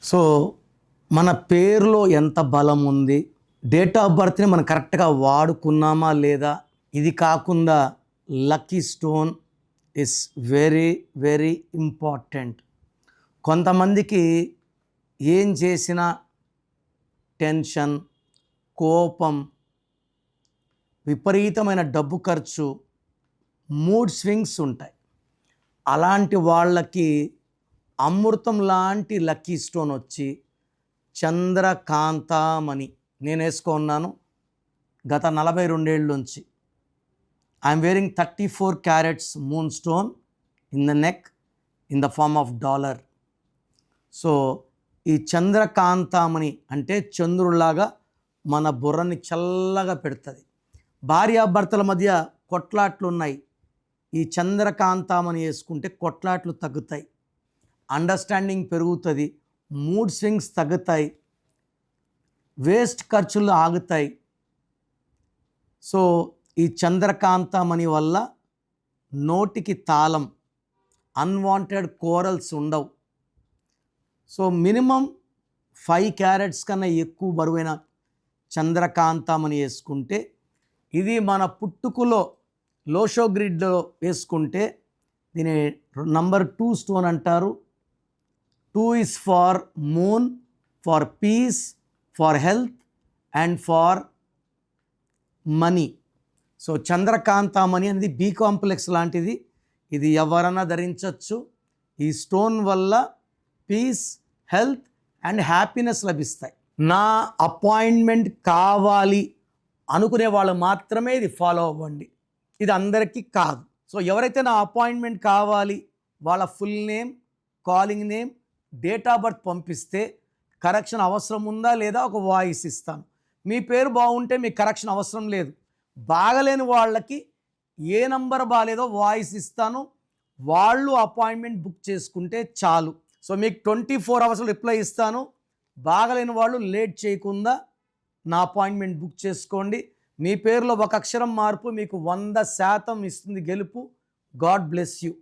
So మన పేరులో ఎంత బలం ఉంది, డేట్ ఆఫ్ బర్త్ని మనం కరెక్ట్గా వాడుకున్నామా లేదా, ఇది కాకుండా lucky stone is very very important. కొంతమందికి ఏం చేసినా టెన్షన్, కోపం, విపరీతమైన డబ్బు ఖర్చు, మూడ్ స్వింగ్స్ ఉంటాయి. అలాంటి వాళ్ళకి అమృతం లాంటి లక్కీ స్టోన్ వచ్చి చంద్రకాంతామణి నేను వేసుకున్నాను గత 42 ఏళ్ళ నుంచి. I'm wearing 34 carats moon stone in the neck in the form of dollar. So ఈ చంద్రకాంతామణి అంటే చంద్రులాగా మన బుర్రని చల్లగా పెడుతుంది. భార్యాభర్తల మధ్య కొట్లాట్లు ఉన్నాయి, ఈ చంద్రకాంతామణి వేసుకుంటే కొట్లాట్లు తగ్గుతాయి, అండర్స్టాండింగ్ పెరుగుతుంది, మూడ్ స్వింగ్స్ తగ్గుతాయి, వేస్ట్ ఖర్చులు ఆగుతాయి. సో ఈ చంద్రకాంతామణి వల్ల నోటికి తాళం, అన్వాంటెడ్ కోరల్స్ ఉండవు. సో మినిమం 5 క్యారెట్స్ కన్నా ఎక్కువ బరువైన చంద్రకాంతామణి వేసుకుంటే, ఇది మన పుట్టుకలో లోషో గ్రిడ్లో వేసుకుంటే దీని నంబర్ 2 స్టోన్ అంటారు. 2 is for moon, for peace, for health and for money. So చంద్రకాంతామణి అనేది బి కాంప్లెక్స్ లాంటిది, ఇది ఎవరైనా ధరించవచ్చు. ఈ స్టోన్ వల్ల పీస్, హెల్త్ అండ్ హ్యాపీనెస్ లభిస్తాయి. నా అపాయింట్మెంట్ కావాలి అనుకునే వాళ్ళు మాత్రమే ఇది ఫాలో అవ్వండి, ఇది అందరికీ కాదు. సో ఎవరైతే నా అపాయింట్మెంట్ కావాలి వాళ్ళ full name, calling name, date of birth పంపిస్తే కరెక్షన్ అవసరం ఉందా లేదా ఒక వాయిస్ ఇస్తాను. మీ పేరు బాగుంటే మీకు కరెక్షన్ అవసరం లేదు. బాగలేని వాళ్ళకి ఏ నంబర్ బాగాలేదో వాయిస్ ఇస్తాను, వాళ్ళు అపాయింట్మెంట్ బుక్ చేసుకుంటే చాలు. సో మీకు 24 hours రిప్లై ఇస్తాను. బాగలేని వాళ్ళు లేట్ చేయకుండా నా అపాయింట్మెంట్ బుక్ చేసుకోండి. మీ పేరులో ఒక అక్షరం మార్పు మీకు 100% ఇస్తుంది గెలుపు. God bless you.